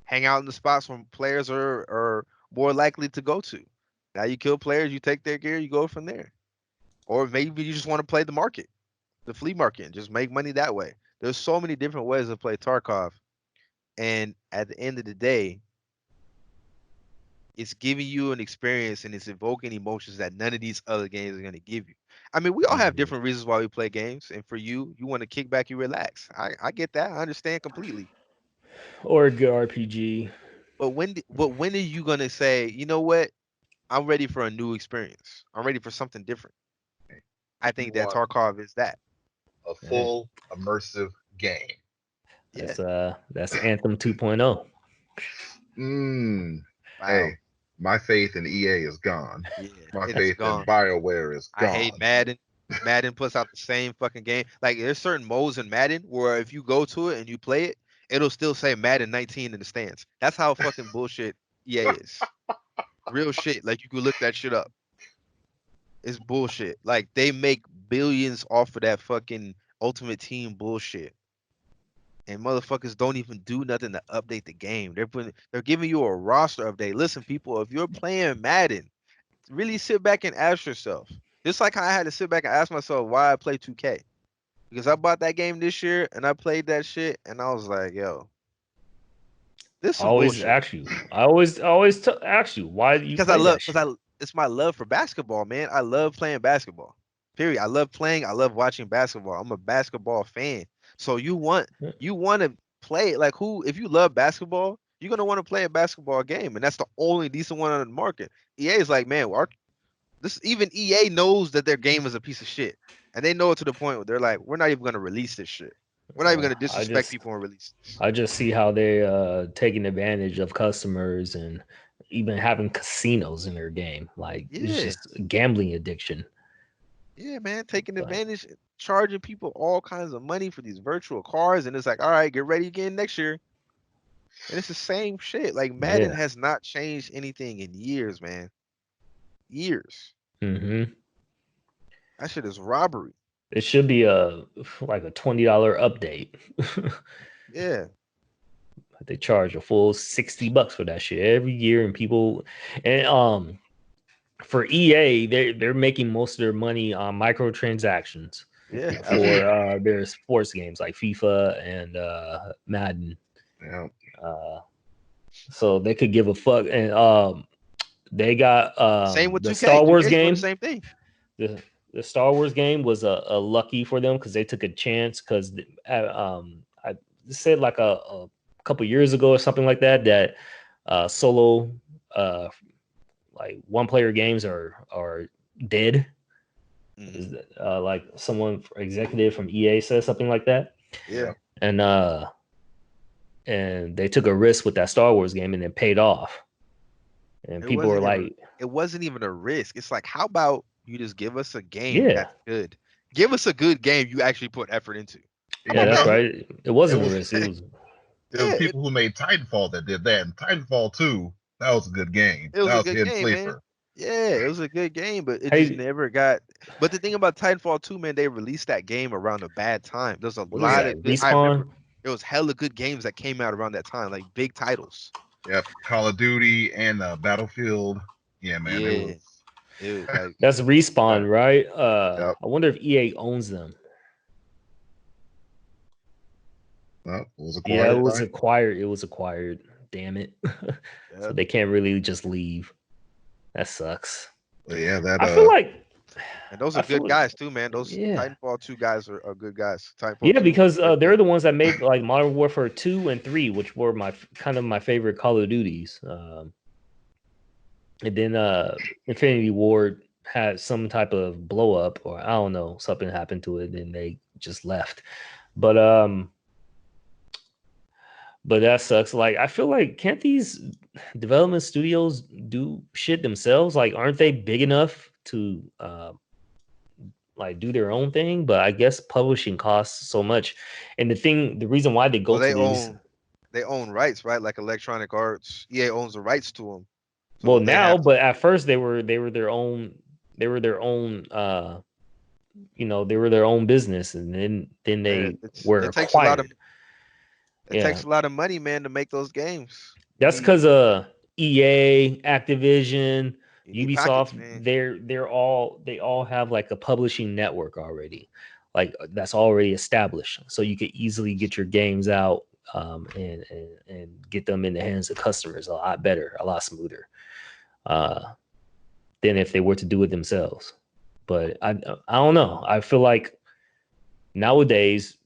Hang out in the spots where players are more likely to go to. Now you kill players, you take their gear, you go from there. Or maybe you just want to play the market, the flea market, and just make money that way. There's so many different ways to play Tarkov. And at the end of the day, it's giving you an experience and it's evoking emotions that none of these other games are going to give you. I mean, we all have different reasons why we play games, and for you, you want to kick back, you relax. I get that. I understand completely. Or a good RPG. But when are you gonna say, you know what? I'm ready for a new experience. I'm ready for something different. I You think that want Tarkov is that. a full immersive game. Yeah. That's Anthem 2.0. Wow. Hey, my faith in EA is gone. Yeah. My It is faith in gone. BioWare is I hate gone. Madden. Madden puts out the same fucking game. Like there's certain modes in Madden where if you go to it and you play it, it'll still say Madden 19 in the stands. That's how fucking bullshit EA is. Real shit. Like you could look that shit up. It's bullshit. Like they make billions off of that fucking Ultimate Team bullshit. And motherfuckers don't even do nothing to update the game. They're giving you a roster update. Listen, people, if you're playing Madden, really sit back and ask yourself. Just like how I had to sit back and ask myself why I play 2K. Because I bought that game this year and I played that shit and I was like, yo, this is I some always bullshit. ask you. Ask you why do you Because I play love that shit? because I it's my love for basketball, man. I love playing basketball. Period. I love playing, I love watching basketball. I'm a basketball fan. So you want to play like who if you love basketball, you're gonna want to play a basketball game. And that's the only decent one on the market. EA is like, man, this even EA knows that their game is a piece of shit. And they know it to the point where they're like, we're not even gonna release this shit. We're not even gonna I disrespect just people and release this. I just see how they taking advantage of customers and even having casinos in their game. Like it's Yeah. just gambling addiction. Yeah, man, taking Like, advantage, charging people all kinds of money for these virtual cars, and it's like, all right, get ready again next year. And it's the same shit. Like Madden yeah. has not changed anything in years, man. Years. Mm-hmm. That shit is robbery. It should be a $20 update. Yeah. They charge a full $60 for that shit every year, and people and for EA, they're making most of their money on microtransactions Yeah, for absolutely. their sports games like FIFA and Madden. Yeah. So they could give a fuck. And they got Same with the 2K. Star Wars 2K's doing the game. same thing. The the Star Wars game was a lucky for them because they took a chance because I said like a couple years ago or something like that solo uh like one player games are dead. Hmm. Like someone executive from EA said something like that, Yeah. and and they took a risk with that Star Wars game and it paid off. And It people were wasn't even like, it wasn't even a risk. It's like, how about you just give us a game "Yeah, that's good? Give us a good game you actually put effort into. How yeah, about that's that? right." It It wasn't a was risk. It was it was Yeah, people who made Titanfall that did that. And Titanfall 2, that was a good game. it was That a was a good hidden game, man. sleeper. Yeah, it was a good game, but it just hey, never got. But the thing about Titanfall 2, man, they released that game around a bad time. There's a what is lot that? of good. I remember Respawn? there was hella good games that came out around that time, like big titles. Yep. Call of Duty and Battlefield. Yeah, man. It Yeah, was it was like That's Respawn, that. right? Yep. I wonder if EA owns them. Well, it was Yeah, acquired by. It was acquired. Damn it. So yeah, they can't really just leave. That sucks. But yeah, I feel like and those are I feel good like guys too, man. Those yeah. Titanfall 2 guys are good guys. Titanfall Yeah, 2 was because a great they're game. the ones that made like Modern Warfare 2 and 3, which were my kind of my favorite Call of Duties. And then Infinity Ward had some type of blow up, or I don't know, something happened to it, and they just left. But that sucks. Like I feel like can't these development studios do shit themselves? Like aren't they big enough to like do their own thing? But I guess publishing costs so much. And the reason why they go Well, to these they own rights, right? Like Electronic Arts, EA owns the rights to them, so well they now, have to. but at first they were their own they were their own business, and then Yeah, they were acquired. it Yeah. takes a lot of money, man, to make those games. That's because EA, Activision, You need pockets, Ubisoft, man. they all have like a publishing network already, like that's already established. So you could easily get your games out and get them in the hands of customers a lot better, a lot smoother than if they were to do it themselves. But I don't know. I feel like nowadays,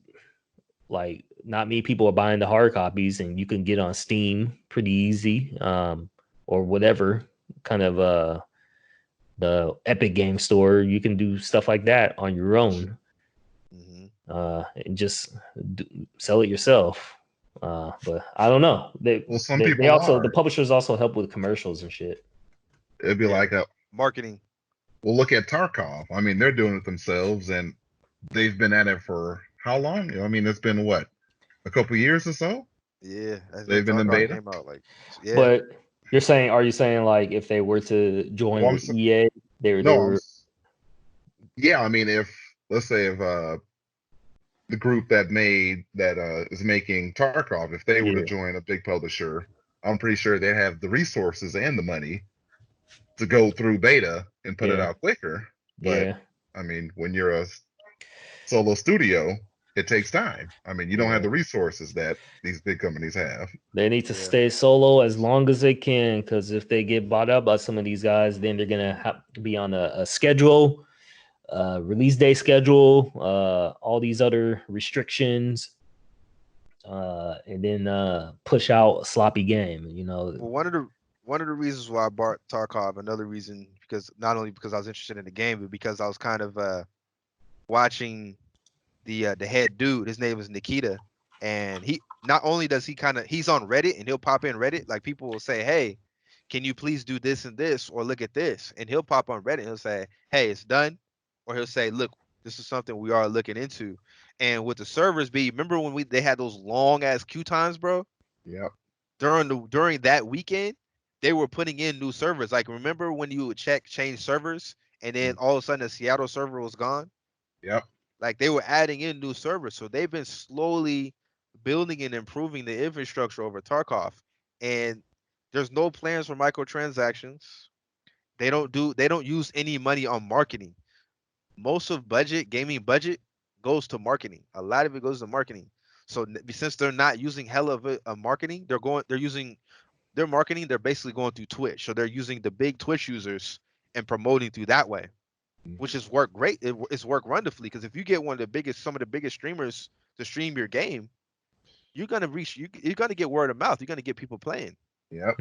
like not many people are buying the hard copies, and you can get on Steam pretty easy, or whatever kind of the Epic Game Store. You can do stuff like that on your own, and just sell it yourself. But I don't know. Some they people also are. The publishers also help with commercials and shit. It'd be like marketing. Well, look at Tarkov. I mean, they're doing it themselves, and they've been at it for how long? I mean, it's been what, a couple years or so? Yeah, they've been in beta. Came out, like, yeah. But are you saying like if they were to join with EA, they were? Yeah, I mean, let's say if the group that is making Tarkov, if they were to join a big publisher, I'm pretty sure they have the resources and the money to go through beta and put it out quicker. But I mean, when you're a solo studio, it takes time. I mean, you don't have the resources that these big companies have. They need to stay solo as long as they can, because if they get bought up by some of these guys, then they're gonna have to be on a schedule, release day schedule, all these other restrictions, and then push out a sloppy game. You know, one of the reasons why I bought Tarkov, another reason, because not only because I was interested in the game, but because I was kind of watching the head dude. His name is Nikita, and he not only does he's on Reddit, and he'll pop in Reddit, like people will say, hey, can you please do this and this, or look at this, and he'll pop on Reddit and he'll say, hey, it's done, or he'll say, look, this is something we are looking into. And with the servers, remember when they had those long ass queue times, bro? Yep. During that weekend, they were putting in new servers. Like, remember when you would change servers, and then all of a sudden the Seattle server was gone? Yep. Like, they were adding in new servers. So they've been slowly building and improving the infrastructure over Tarkov. And there's no plans for microtransactions. They don't use any money on marketing. Most of gaming budget goes to marketing. A lot of it goes to marketing. So since they're not using hell of a marketing, they're using their marketing. They're basically going through Twitch. So they're using the big Twitch users and promoting through that way, which has worked great. It's worked wonderfully, because if you get some of the biggest streamers to stream your game, you're gonna you're gonna get word of mouth. You're gonna get people playing. Yep.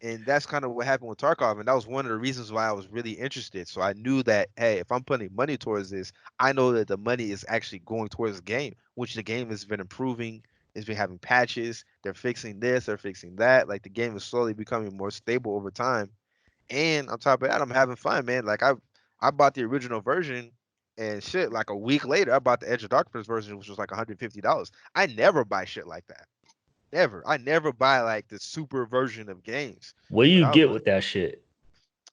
And that's kind of what happened with Tarkov, and that was one of the reasons why I was really interested. So I knew that, hey, if I'm putting money towards this, I know that the money is actually going towards the game, which the game has been improving. It's been having patches. They're fixing this. They're fixing that. Like, the game is slowly becoming more stable over time. And on top of that, I'm having fun, man. Like, I bought the original version, and shit, like a week later, I bought the Edge of Darkness version, which was like $150. I never buy shit like that. Never. I never buy like the super version of games. What do you get with that shit?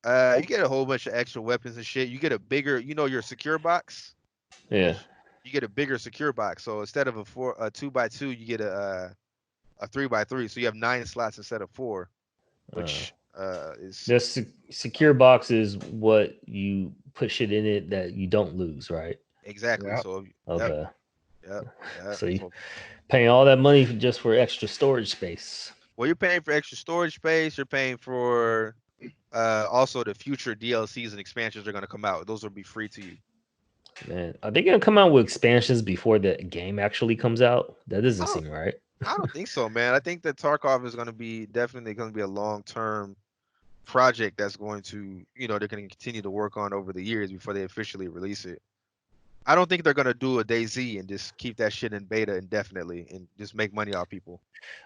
You get a whole bunch of extra weapons and shit. You get a bigger, your secure box. Yeah. You get a bigger secure box. So instead of a 2x2, you get a 3x3. So you have 9 slots instead of 4, which is the secure box is what you put shit in it that you don't lose, right? Exactly. Yep. So okay. Yep. So you paying all that money just for extra storage space. Well, you're paying for extra storage space. You're paying for also the future DLCs and expansions are going to come out. Those will be free to you. Man, are they going to come out with expansions before the game actually comes out? That doesn't seem right. I don't think so, man. I think that Tarkov is going to be definitely going to be a long-term project that's going to, they're going to continue to work on over the years before they officially release it. I don't think they're going to do a DayZ and just keep that shit in beta indefinitely and just make money off people.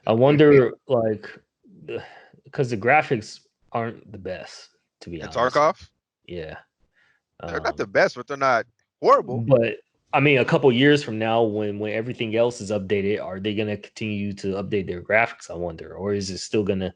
I wonder, like, because the graphics aren't the best, to be honest. Tarkov? Yeah. They're not the best, but they're not horrible. But I mean, a couple years from now, when everything else is updated, are they going to continue to update their graphics? I wonder, or is it still going to?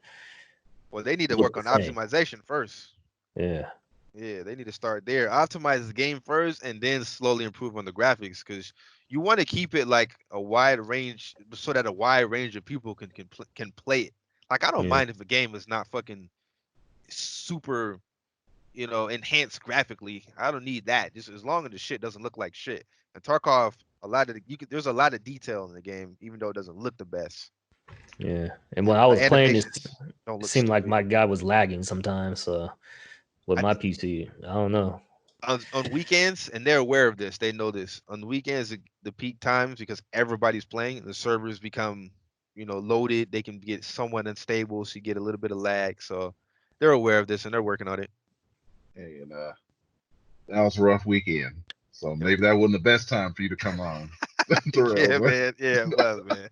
Well, they need to work on optimization first. Yeah. Yeah, they need to start there. Optimize the game first, and then slowly improve on the graphics, because you want to keep it like a wide range, so that a wide range of people can play it. Like, I don't mind if a game is not fucking super, enhanced graphically. I don't need that. Just as long as the shit doesn't look like shit. And Tarkov, there's a lot of detail in the game, even though it doesn't look the best. Yeah, and when I was playing it seemed like my guy was lagging sometimes. With my PC, I don't know. on weekends, and they're aware of this. They know this. On the weekends, the peak times, because everybody's playing, the servers become, loaded. They can get somewhat unstable, so you get a little bit of lag. So they're aware of this, and they're working on it. Hey, and that was a rough weekend. So maybe that wasn't the best time for you to come on. Yeah, man. Yeah, it was, man.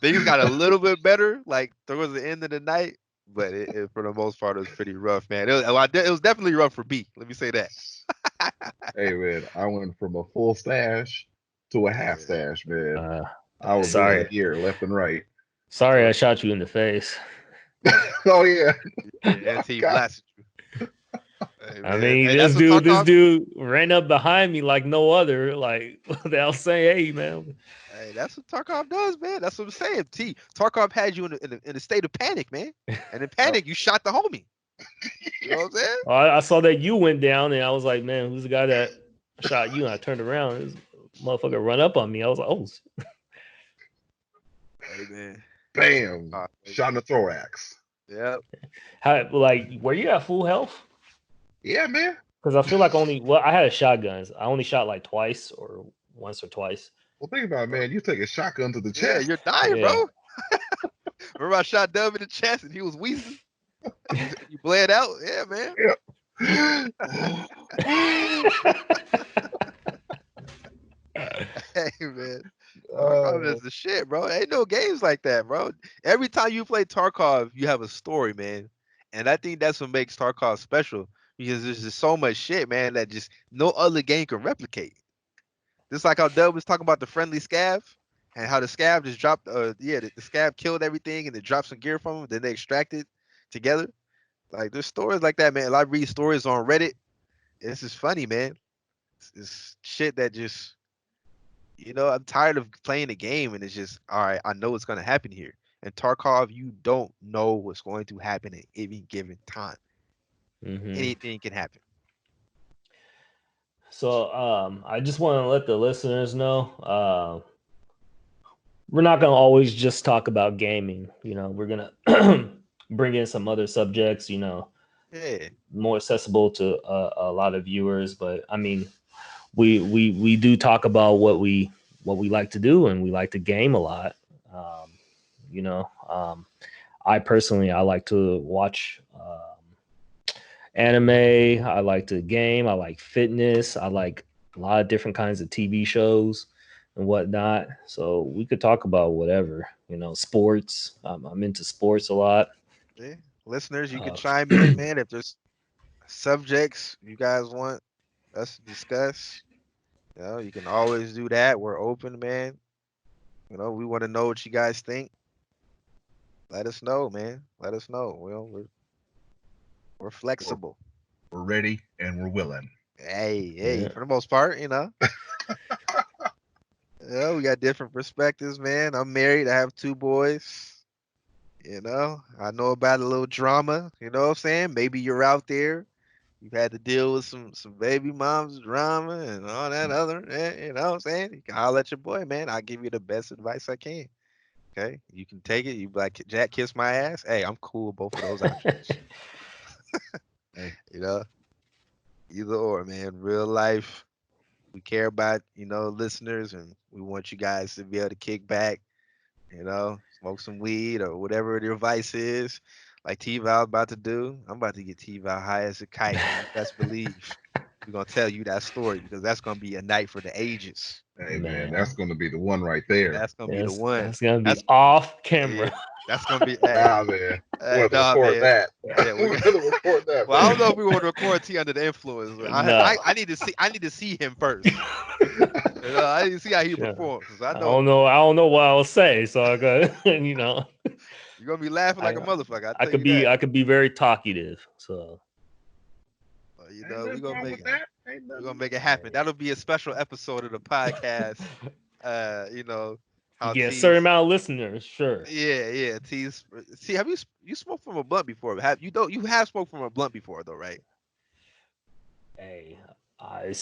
Things got a little bit better, like towards the end of the night, but for the most part, it was pretty rough, man. It was definitely rough for B. Let me say that. Hey, man, I went from a full stash to a half stash, man. I was sorry. losing gear left and right. Sorry, I shot you in the face. Oh yeah, and he blasted you. Hey, I mean, this dude ran up behind me like no other. Like they'll say, "Hey, man." Hey, that's what Tarkov does, man. That's what I'm saying. Tarkov had you in a state of panic, man. And in panic, you shot the homie. You know what I'm saying? I saw that you went down, and I was like, "Man, who's the guy that shot you?" And I turned around, and this motherfucker run up on me. I was like, "Oh." Hey, man. Bam! Shot in the thorax. Yep. Were you at full health? Yeah, man. Because I feel like I had a shotgun. I only shot like twice or once or twice. Well, think about it, man. You take a shotgun to the chest. Yeah, you're dying, bro. Remember I shot Dub in the chest and he was wheezing? You bled out? Yeah, man. Hey, man. Tarkov is the shit, bro. Ain't no games like that, bro. Every time you play Tarkov, you have a story, man. And I think that's what makes Tarkov special, because there's just so much shit, man, that just no other game can replicate. Just like how Dub was talking about the friendly scav and how the scav just dropped, the scav killed everything and it dropped some gear from them, then they extracted together. Like, there's stories like that, man. I read stories on Reddit. It's just funny, man. It's shit that just, I'm tired of playing a game and it's just, all right, I know what's going to happen here. And Tarkov, you don't know what's going to happen at any given time. Mm-hmm. Anything can happen. So I just want to let the listeners know, we're not going to always just talk about gaming. We're going to bring in some other subjects, more accessible to a lot of viewers. But I mean, we do talk about what we like to do, and we like to game a lot. I personally, I like to watch anime. I like to game. I like fitness. I like a lot of different kinds of TV shows and whatnot. So we could talk about whatever, sports. I'm into sports a lot. Yeah. Listeners, you can chime in, man. If there's subjects you guys want us to discuss, you can always do that. We're open, man. We want to know what you guys think. Let us know, man. Let us know. We're flexible. We're ready and we're willing. Hey, for the most part, we got different perspectives, man. I'm married. I have 2 boys. I know about a little drama. You know what I'm saying? Maybe you're out there. You've had to deal with some baby mom's drama and all that other. You know what I'm saying? You can holler at your boy, man. I'll give you the best advice I can. Okay, you can take it. You be like, Jack, kiss my ass. Hey, I'm cool with both of those options. Hey. Either or, man. Real life. We care about, listeners, and we want you guys to be able to kick back, smoke some weed or whatever your vice is. Like T-Val about to do. I'm about to get T-Val high as a kite. You best believe we're going to tell you that story, because that's going to be a night for the ages. Hey, man, that's going to be the one right there. That's going to be the one. That's going to be off camera. Yeah, that's going to be. Man. We're going to record that. Yeah, we're going to record that. Well, I don't know if we want to record T under the influence. I need to see him first. I need to see how he performs. I don't know what I'll say. So I got, You're gonna be laughing like a motherfucker. I could be very talkative. So we're gonna make it happen. That'll be a special episode of the podcast. You get a certain amount of listeners, sure. Yeah. See, have you smoked from a blunt before? You have smoked from a blunt before though, right? Hey, I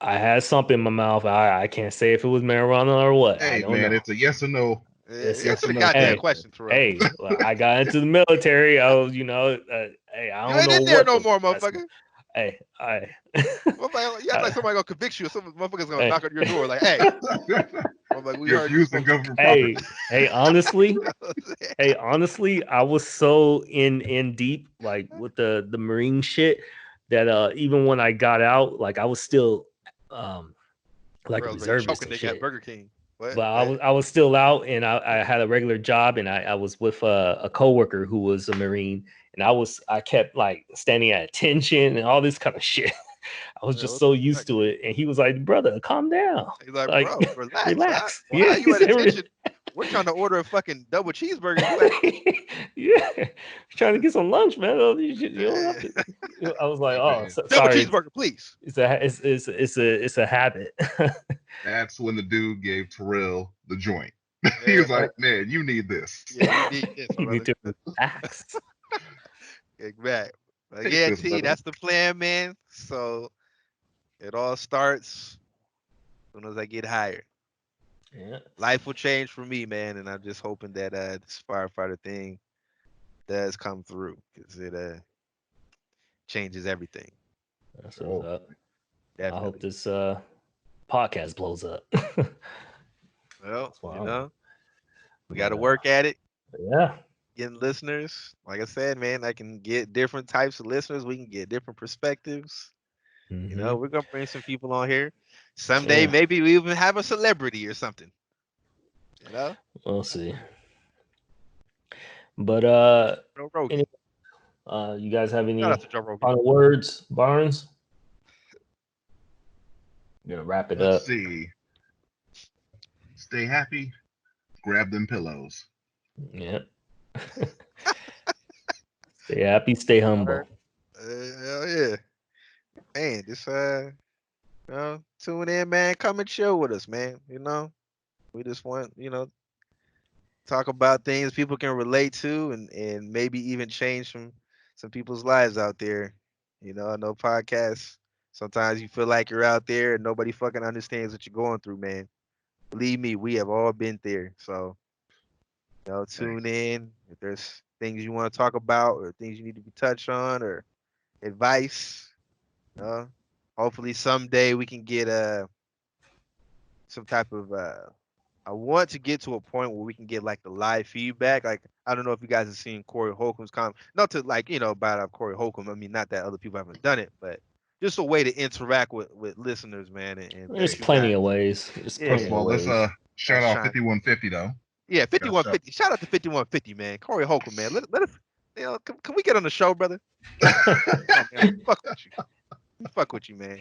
had something in my mouth. I can't say if it was marijuana or what. Hey, I don't know. It's a yes or no. It's a goddamn question, Terrell. Hey, I got into the military. I was, hey, I don't know. You ain't in there no more, motherfucker. Hey, You act like somebody gonna convict you, or some motherfucker's gonna knock on your door, like, "Hey." I'm like, "We You're heard you abusing spoke." government hey, property. hey, honestly, I was so in deep like with the Marine shit that even when I got out, like I was still like a Terrell's ready to choke reservist a and nigga at shit. Burger King. What? But I was still out, and I had a regular job, and I was with a coworker who was a Marine, and I kept like standing at attention and all this kind of shit. I was Yeah, just what so the used fuck? to it, and he was like, "Brother, calm down, He's like, like "Bro, relax. Huh? relax." Why Yeah, are he you at said, attention? We're trying to order a fucking double cheeseburger. You at "Yeah, trying to get some lunch, man. Oh, you don't have yeah. to." I was like, "Oh, Man, Double sorry, cheeseburger, please." it's a habit." that's when the dude gave Terrell the joint. He Yeah, was like, "Man, you need this. yeah, you need this, You need brother. to relax. Exactly. But Take yeah, this, T, brother." that's the plan, man. So it all starts as soon as I get hired. Yeah, Life will change for me, man, and I'm just hoping that this firefighter thing does come through because it changes everything. that's what's Oh, up. I hope Definitely. this podcast blows up. Well, That's what I want. we got But to work at it, yeah. getting listeners. Like I said, man, I can get different types of listeners. We can get different perspectives. Hmm. We're gonna bring some people on here. Someday, Yeah, maybe we even have a celebrity or something. You know, we'll see. But Joe Rogan. any, you guys have Shout any out to Joe Rogan. final words, Barnes? Gonna wrap it let's up. see. Stay happy. Grab them pillows. Yeah. Stay happy, stay All right. humble. Hell yeah, man. Just tune in, man. Come and chill with us, man. We just want talk about things people can relate to, and maybe even change some people's lives out there. I know podcasts. Sometimes you feel like you're out there and nobody fucking understands what you're going through, man. Believe me, we have all been there. So, tune Thanks. in if there's things you want to talk about or things you need to be touched on or advice. Uh, Hopefully someday we can get some type of I want to get to a point where we can get like the live feedback. Like I don't know if you guys have seen Corey Holcomb's comment. Not to like bad out Corey Holcomb. I mean, not that other people haven't done it, but just a way to interact with listeners, man, and There's let you plenty guys, of ways. There's First yeah, of plenty of all, let's ways. shout out shine. 5150 though. Yeah, Gotta shout. 5150. Shout out to 5150, man. Corey Holcomb, man. Let us, can we get on the show, brother? Oh man, fuck with you. Fuck with you, man.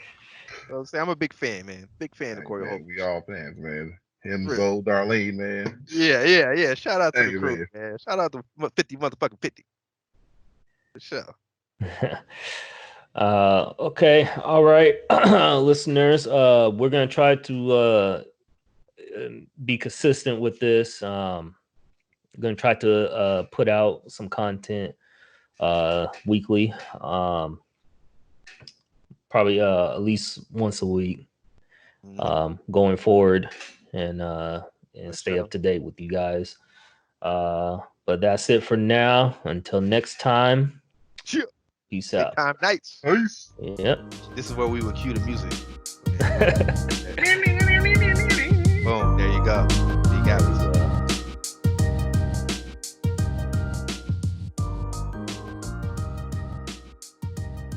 I'm saying I'm a big fan, man. Big fan of Hey Corey man, Holcomb. we all fans, man. Him, Real. Zoe, Darlene, man. Yeah. Shout out to the Hey crew, man. man. Shout out to 50 motherfucking 50. For sure. Okay, all right, listeners. We're gonna try to be consistent with this. Gonna try to put out some content weekly. Probably at least once a week. Going forward, and For stay sure. up to date with you guys. But that's it for now. Until next time, Chill. peace Big out. time nights. Peace. Yep. This is where we would cue the music. And